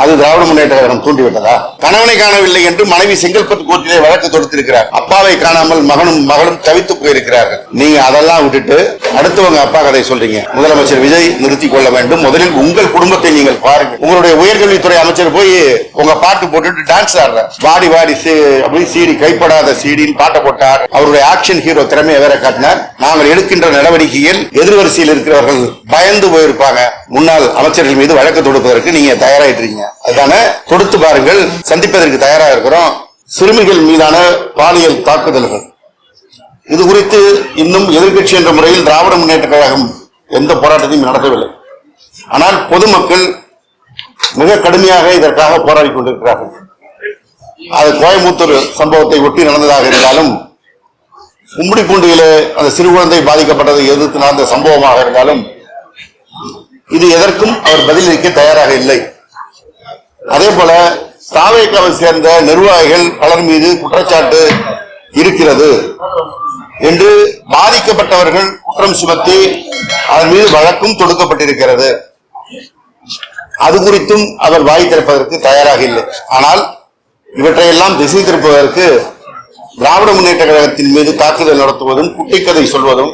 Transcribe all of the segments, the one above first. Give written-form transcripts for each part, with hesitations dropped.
அது திராவிட முன்னேற்ற கழகம் தூண்டிவிட்டதா? கணவனை காணவில்லை என்று மனைவி செங்கல்பட்டு கோர்ட்டிலே வழக்கு தொடுத்திருக்கிறார். அப்பாவை காணாமல் மகளும் தவித்து போயிருக்கிறார்கள். நீங்க அதெல்லாம் விட்டுட்டு அடுத்தவங்க அப்பா கதை சொல்றீங்க. முதலமைச்சர் விஜய் நிறுத்திக் கொள்ள வேண்டும். முதலில் உங்கள் குடும்பத்தை நீங்கள் பாருங்கள். உங்களுடைய உயர்கல்வித்துறை அமைச்சர் போய் உங்க பாட்டு போட்டுட்டு டான்ஸ் ஆடுற வாடி வாடி அப்படி சீடி கைப்படாத சீடின்னு பாட்டை போட்டார். அவருடைய ஆக்ஷன் ஹீரோ திறமையை வேற காட்டினார். நாங்கள் எடுக்கின்ற நடவடிக்கையில் எதிர்வரிசையில் இருக்கிறவர்கள் பயந்து போயிருப்பாங்க. முன்னாள் அமைச்சர்கள் மீது வழக்கு தொடுப்பதற்கு நீங்க தயாராயிட்டீங்க. அதுதானே? கொடுத்து பாருங்கள், சந்திப்பதற்கு தயாராக இருக்கிறோம். சிறுமிகள் மீதான பாலியல் தாக்குதல்கள் இது குறித்து இன்னும் எதிர்கட்சி என்ற முறையில் திராவிட முன்னேற்ற கழகம் எந்த போராட்டத்தையும் நடத்தவில்லை. ஆனால் பொதுமக்கள் மிக கடுமையாக இதற்காக போராடி கொண்டிருக்கிறார்கள். அது கோயம்புத்தூர் சம்பவத்தை ஒட்டி நடந்ததாக இருந்தாலும், கும்மிடிப்பூண்டியில அந்த சிறு குழந்தை பாதிக்கப்பட்டதை எதிர்த்து நடந்த சம்பவமாக இருந்தாலும் இது எதற்கும் அவர் பதிலளிக்க தயாராக இல்லை. அதே போல தாவேக்காவை சேர்ந்த நிர்வாகிகள் பலர் மீது குற்றச்சாட்டு இருக்கிறது என்று பாதிக்கப்பட்டவர்கள் குற்றம் சுமத்தி அதன் மீது வழக்கும் தொடுக்கப்பட்டிருக்கிறது. அது குறித்தும் அவர் வாய் திறப்பதற்கு தயாராக இல்லை. ஆனால் இவற்றையெல்லாம் திசை திருப்பதற்கு திராவிட முன்னேற்ற கழகத்தின் மீது தாக்குதல் நடத்துவதும் குட்டிக்கதை சொல்வதும்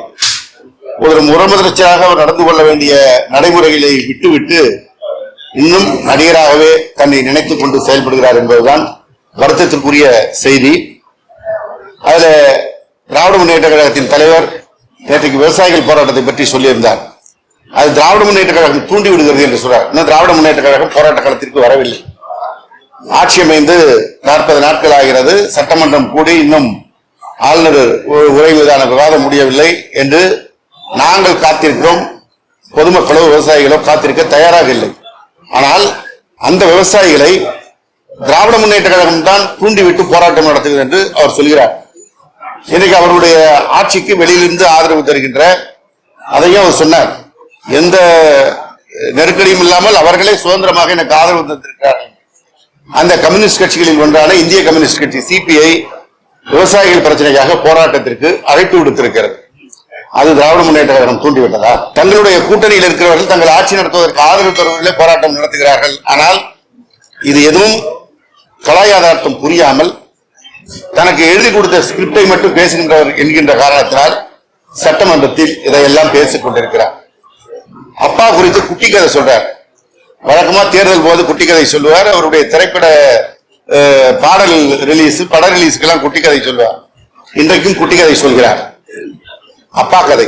ஒரு முதலமைச்சராக அவர் நடந்து கொள்ள வேண்டிய நடைமுறைகளை விட்டுவிட்டு இன்னும் நடிகராகவே தன்னை நினைத்துக் கொண்டு செயல்படுகிறார் என்பதுதான் வருத்தத்திற்குரிய செய்தி. அதுல திராவிட முன்னேற்ற கழகத்தின் தலைவர் நேற்றைக்கு விவசாயிகள் போராட்டத்தை பற்றி சொல்லியிருந்தார். அது திராவிட முன்னேற்ற கழகம் தூண்டி விடுகிறது என்று சொல்றார். இன்னும் திராவிட முன்னேற்ற கழகம் போராட்ட களத்திற்கு வரவில்லை. ஆட்சி அமைந்து 40 நாட்கள் ஆகிறது. சட்டமன்றம் கூடி இன்னும் ஆளுநர் உரை மீதான விவாதம் முடியவில்லை என்று நாங்கள் காத்திருக்கிறோம். பொதுமக்களோ விவசாயிகளோ காத்திருக்க தயாராக இல்லை. ஆனால் அந்த விவசாயிகளை திராவிட முன்னேற்ற கழகம் தான் தூண்டிவிட்டு போராட்டம் நடத்துகிறது என்று அவர் சொல்கிறார். இன்னைக்கு அவருடைய ஆட்சிக்கு வெளியிலிருந்து ஆதரவு தருகின்ற அதையும் அவர் சொன்னார். எந்த நெருக்கடியும் இல்லாமல் அவர்களே சுதந்திரமாக எனக்கு ஆதரவு தந்திருக்கிறார்கள். அந்த கம்யூனிஸ்ட் கட்சிகளில் ஒன்றான இந்திய கம்யூனிஸ்ட் கட்சி சிபிஐ விவசாயிகள் பிரச்சனைக்காக போராட்டத்திற்கு அழைப்பு விடுத்திருக்கிறது. அது திராவிட முன்னேற்ற கழகம் தூண்டிவிட்டதா? தங்களுடைய கூட்டணியில் இருக்கிறவர்கள் தங்கள் ஆட்சி நடத்துவதற்கு ஆதரவு தருவதிலே போராட்டம் நடத்துகிறார்கள். ஆனால் இது எதுவும் கலாயாதார்த்தம் புரியாமல் தனக்கு எழுதி கொடுத்த ஸ்கிரிப்டை மட்டும் பேசுகின்றவர் என்கின்ற காரணத்தினால் சட்டமன்றத்தில் இதையெல்லாம் பேசிக் கொண்டிருக்கிறார். அப்பா குறித்து குட்டி கதை சொல்றார். வழக்கமா தேர்தல் போது குட்டி கதை சொல்லுவார். அவருடைய திரைப்பட பாடல் ரிலீஸ் பட ரிலீஸ்க்கு எல்லாம் குட்டி கதை சொல்லுவார். இன்றைக்கும் குட்டி கதை சொல்கிறார். அப்பா கதை.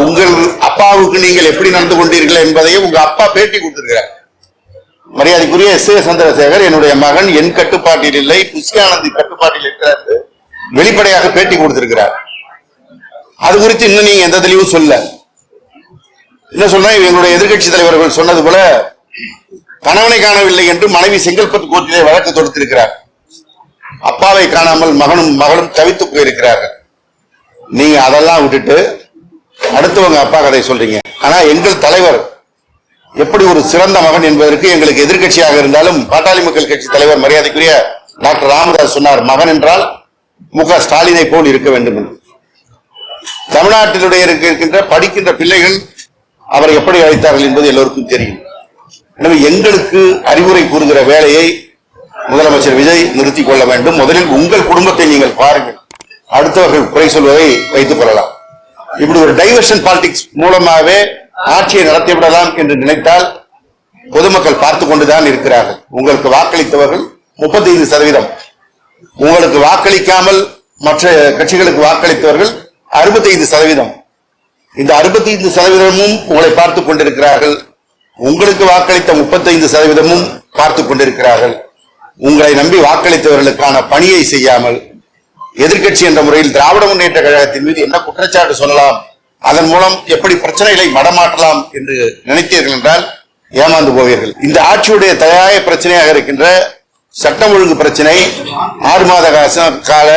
உங்கள் அப்பாவுக்கு நீங்கள் எப்படி நடந்து கொண்டீர்கள் என்பதையும் உங்க அப்பா பேட்டி கொடுத்திருக்கிறார். மரியாதைக்குரிய எஸ்.ஏ. சந்திரசேகர் என்னுடைய மகன் என் கட்டுப்பாட்டில் இல்லை, புஷ்யானந்தி கட்டுப்பாட்டில் இருக்கிறார், வெளிப்படையாக பேட்டி கொடுத்திருக்கிறார். அது குறித்து இன்னும் நீங்க எந்த தெளிவும் சொல்ல. என்ன சொன்னா, எங்களுடைய எதிர்கட்சி தலைவர்கள் சொன்னது போல கணவனை காணவில்லை என்று மனைவி செங்கல்பட்டு கோர்ட்டிலே வழக்கு தொடுத்திருக்கிறார். அப்பாவை காணாமல் மகளும் தவித்து போயிருக்கிறார்கள். நீங்க அதெல்லாம் விட்டுட்டு அடுத்தவங்க அப்பா கதை சொல்றீங்க. ஆனா எங்கள் தலைவர் எப்படி ஒரு சிறந்த மகன் என்பதற்கு எங்களுக்கு எதிர்கட்சியாக இருந்தாலும் பாட்டாளி மக்கள் கட்சி தலைவர் மரியாதைக்குரிய டாக்டர் ராமதாஸ் சொன்னார், மகன் என்றால் மு.க. ஸ்டாலினை போல் இருக்க வேண்டும் என்று. தமிழ்நாட்டினுடைய இருக்கின்ற படிக்கின்ற பிள்ளைகள் அவரை எப்படி அழைத்தார்கள் என்பது எல்லோருக்கும் தெரியும். எனவே எங்களுக்கு அறிவுரை கூறுகிற வேலையை முதலமைச்சர் விஜய் நிறுத்திக் கொள்ள வேண்டும். முதலில் உங்கள் குடும்பத்தை நீங்கள் பாருங்கள், அடுத்தவர்கள் குறை சொல்வதை வைத்துக் கொள்ளலாம். இப்படி ஒரு டைவர்ஷன் பாலிடிக்ஸ் மூலமாகவே ஆட்சியை நடத்திவிடலாம் என்று நினைத்தால் பொதுமக்கள் பார்த்து கொண்டுதான் இருக்கிறார்கள். உங்களுக்கு வாக்களித்தவர்கள் 35%, உங்களுக்கு வாக்களிக்காமல் மற்ற கட்சிகளுக்கு வாக்களித்தவர்கள் 65%. இந்த 65%மும் உங்களை பார்த்துக் கொண்டிருக்கிறார்கள். உங்களுக்கு வாக்களித்த 35%மும் பார்த்துக் கொண்டிருக்கிறார்கள். உங்களை நம்பி வாக்களித்தவர்களுக்கான பணியை செய்யாமல் எதிர்கட்சி என்ற முறையில் திராவிட முன்னேற்ற கழகத்தின் மீது என்ன குற்றச்சாட்டு சொல்லலாம், அதன் மூலம் எப்படி பிரச்சனைகளை மடமாற்றலாம் என்று நினைத்தீர்கள் என்றால் ஏமாந்து போவீர்கள். இந்த ஆட்சியுடைய தயாய பிரச்சனையாக இருக்கின்ற சட்டம் ஒழுங்கு பிரச்சனை 6 மாத கால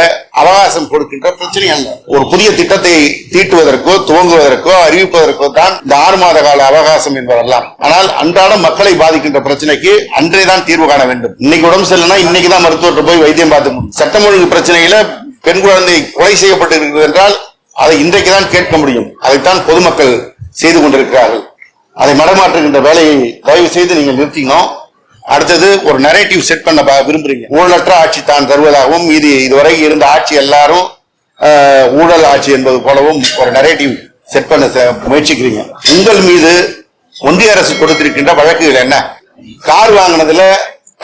அவகாசம் கொடுக்கின்ற பிரச்சனை அல்ல. ஒரு புதிய திட்டத்தை தீட்டுவதற்கோ துவங்குவதற்கோ அறிவிப்பதற்கோ தான் இந்த 6 மாத கால அவகாசம் என்பதெல்லாம். ஆனால் அன்றாடம் மக்களை பாதிக்கின்ற பிரச்சனைக்கு அன்றைதான் தீர்வு காண வேண்டும். இன்னைக்கு உடம்பு சரியில்லைனா இன்னைக்குதான் மருத்துவர்கிட்ட போய் வைத்தியம் பார்த்து முடியும். சட்டம் ஒழுங்கு பிரச்சனையில பெண் குழந்தை கொலை செய்யப்பட்டிருக்கிறது என்றால் அதை இன்றைக்குதான் கேட்க முடியும். அதைத்தான் பொதுமக்கள் செய்து கொண்டிருக்கிறார்கள். அதை மடமாற்றுகின்ற வேலையை தயவு செய்து நீங்கள் நிறுத்திக்கணும். அடுத்தது ஒரு நரேட்டிவ் செட் பண்ண விரும்புறீங்க. ஊழலற்ற ஆட்சி தான் தருவதாகவும் இதுவரை இருந்த ஆட்சி எல்லாரும் ஊழல் ஆட்சி என்பது போலவும் ஒரு நரேட்டிவ் செட் பண்ண முயற்சிக்கிறீங்க. உங்கள் மீது ஒன்றிய அரசு கொடுத்திருக்கின்ற வழக்குகள் என்ன? கார் வாங்கினதுல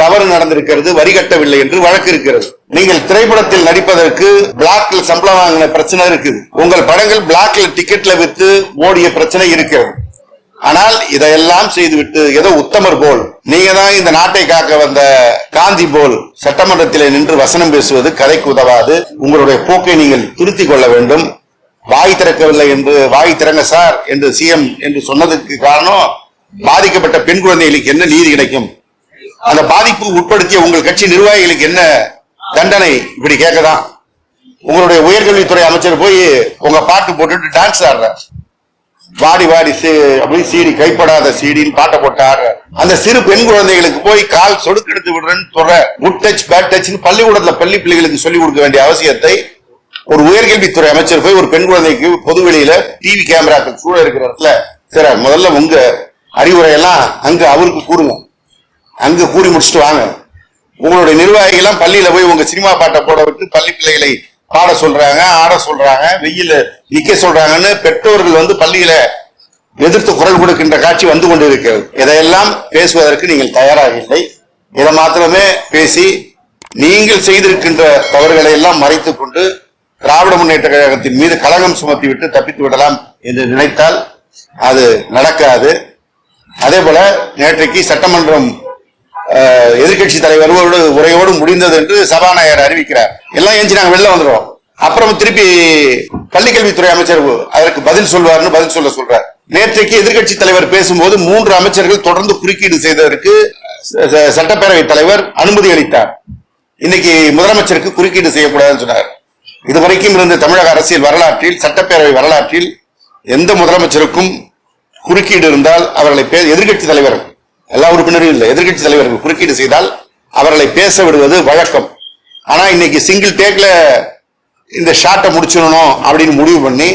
தவறு நடந்திருக்கிறது, வரி கட்டவில்லை என்று வழக்கு இருக்கிறது. நீங்கள் திரைப்படத்தில் நடிப்பதற்கு பிளாக்ல சம்பளம் வாங்கின பிரச்சனை இருக்குது. உங்கள் படங்கள் பிளாக்ல டிக்கெட்ல வித்து ஓடிய பிரச்சனை இருக்கிறது. ஆனால் இதையெல்லாம் செய்துவிட்டு ஏதோ உத்தமர் போல், நீங்க தான் இந்த நாட்டை காக்க வந்த காந்தி போல் சட்டமன்றத்திலே நின்று வசனம் பேசுவது கதைக்கு உதவாது. உங்களுடைய போக்கை நீங்கள் திருத்திக் கொள்ள வேண்டும். வாய் திறக்கவில்லை என்று வாய் திறங்க சார் என்று சிஎம் என்று சொன்னதுக்கு காரணம், பாதிக்கப்பட்ட பெண் குழந்தைகளுக்கு என்ன நீதி கிடைக்கும், அந்த பாதிப்பு உட்படுத்திய உங்கள் கட்சி நிர்வாகிகளுக்கு என்ன தண்டனை, இப்படி கேட்கதான். உங்களுடைய உயர்கல்வித்துறை அமைச்சர் போய் உங்க பாட்டு போட்டுட்டு டான்ஸ் ஆடுற, வாடி வாடி அப்படி சீடி கைப்படாத சீடின்னு பாட்டை போட்டு ஆடுற, அந்த சிறு பெண் குழந்தைகளுக்கு போய் கால் சொடுக்கெடுத்து விடுறேன்னு சொல்ற, குட் டச் பேட் டச்னு பள்ளிக்கூடத்துல பள்ளி பிள்ளைகளுக்கு சொல்லிக் கொடுக்க வேண்டிய அவசியத்தை ஒரு உயர்கல்வித்துறை அமைச்சர் போய் ஒரு பெண் குழந்தைக்கு பொதுவெளியில டிவி கேமராக்கள் சூழ இருக்கிற இடத்துல, சரி முதல்ல உங்க அறிவுரையெல்லாம் அங்க அவருக்கு கூறுங்க, அங்க கூறி முடிச்சுட்டு வாங்க. உங்களுடைய நிர்வாகிகள் பள்ளியில போய் உங்க சினிமா பாட்டை போட விட்டு பள்ளி பிள்ளைகளை பாட சொல்றாங்க, ஆட சொல்றாங்க, வெயில நிக்க சொல்றாங்கன்னு பெற்றோர்கள் பள்ளியில எதிர்த்து குரல் கொடுக்கின்ற காட்சி வந்து கொண்டு இருக்கிறது. இதையெல்லாம் பேசுவதற்கு நீங்கள் தயாராக இல்லை. இதை மாத்திரமே பேசி நீங்கள் செய்திருக்கின்ற தவறுகளை எல்லாம் மறைத்துக் கொண்டு திராவிட முன்னேற்ற கழகத்தின் மீது கலகம் சுமத்தி விட்டு தப்பித்து விடலாம் என்று நினைத்தால் அது நடக்காது. அதே போல நேற்றைக்கு சட்டமன்றம் எதிர்கட்சி தலைவரோடு உரையோடு முடிந்தது என்று சபாநாயகர் அறிவிக்கிறார். எல்லாம் ஏஞ்சி நாங்க வெளில வந்துடுவோம். அப்புறம் திருப்பி பள்ளிக்கல்வித்துறை அமைச்சர் அதற்கு பதில் சொல்வார்னு பதில் சொல்றார். நேற்றைக்கு எதிர்கட்சி தலைவர் பேசும்போது 3 அமைச்சர்கள் தொடர்ந்து குறுக்கீடு செய்ததற்கு சட்டப்பேரவை தலைவர் அனுமதி அளித்தார். இன்னைக்கு முதலமைச்சருக்கு குறுக்கீடு செய்யக்கூடாதுன்னு சொன்னார். இதுவரைக்கும் இருந்த தமிழக அரசியல் வரலாற்றில், சட்டப்பேரவை வரலாற்றில் எந்த முதலமைச்சருக்கும் குறுக்கீடு இருந்தால் அவர்களை எதிர்கட்சி தலைவர், எல்லா உறுப்பினரும் இல்லை, எதிர்கட்சி தலைவர்கள் குறுக்கீடு செய்தால் அவர்களை பேச விடுவது வழக்கம். ஆனா இன்னைக்கு சிங்கிள் டேக்ல இந்த ஷாட்டை முடிச்சிடணும் அப்படின்னு முடிவு பண்ணி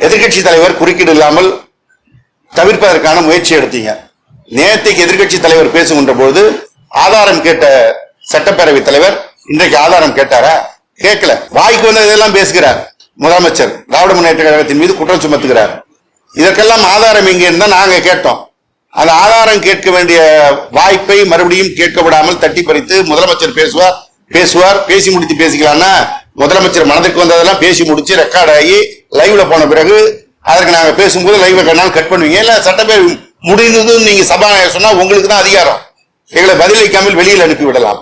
எதிர்கட்சி தலைவர் குறுக்கீடு இல்லாமல் தவிர்ப்பதற்கான முயற்சி எடுத்தீங்க. நேற்றைக்கு எதிர்கட்சி தலைவர் பேசுகின்ற போது ஆதாரம் கேட்ட சட்டப்பேரவை தலைவர் இன்றைக்கு ஆதாரம் கேட்டாரா? கேட்கல. வாய்க்கு வந்ததெல்லாம் பேசுகிறார் முதலமைச்சர். திராவிட முன்னேற்ற கழகத்தின் மீது குற்றம் சுமத்துகிறார். இதற்கெல்லாம் ஆதாரம் எங்கே இருந்தா நாங்க கேட்டோம். அந்த ஆதாரம் கேட்க வேண்டிய வாய்ப்பை மறுபடியும் கேட்க விடாமல் தட்டி பறித்து முதலமைச்சர் பேசுவார், பேசி முடித்து பேசிக்கலாம்னா முதலமைச்சர் மனதிற்கு வந்ததெல்லாம் பேசி முடிச்சு ரெக்கார்ட் ஆகி லைவ்ல போன பிறகு அதற்கு நாங்க பேசும்போது லைவ்ல கண்ணால் கட் பண்ணுவீங்க. இல்ல சட்டப்பேரவை முடிந்ததுன்னு நீங்க சபாநாயகர் சொன்னா உங்களுக்கு தான் அதிகாரம், எங்களை பதிலளிக்காமல் வெளியில் அனுப்பி விடலாம்.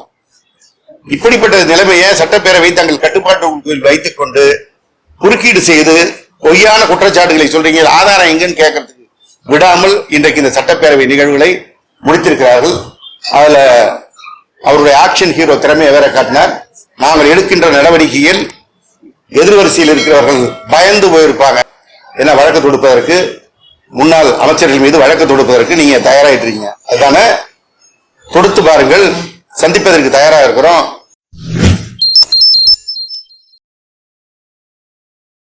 இப்படிப்பட்ட நிலைமையை சட்டப்பேரவை தங்கள் கட்டுப்பாட்டு வைத்துக் கொண்டு குறுக்கீடு செய்து பொய்யான குற்றச்சாட்டுகளை சொல்றீங்க. ஆதாரம் எங்கன்னு கேட்கறதுக்கு விடாமல் இன்றைக்கு இந்த சட்டப்பேரவை நிகழ்வுகளை முடித்திருக்கிறார்கள். அதுல அவருடைய ஆக்ஷன் ஹீரோ திறமையை வேற காட்டினார். நாங்கள் எடுக்கின்ற நடவடிக்கையில் எதிர்வரிசையில் இருக்கிறவர்கள் பயந்து போயிருப்பாங்க. என்ன வழக்கு தொடுப்பதற்கு, முன்னாள் அமைச்சர்கள் மீது வழக்கு தொடுப்பதற்கு நீங்க தயாராயிட்டு இருக்கீங்க. அதுதானே? தொடுத்து பாருங்கள், சந்திப்பதற்கு தயாராக இருக்கிறோம்.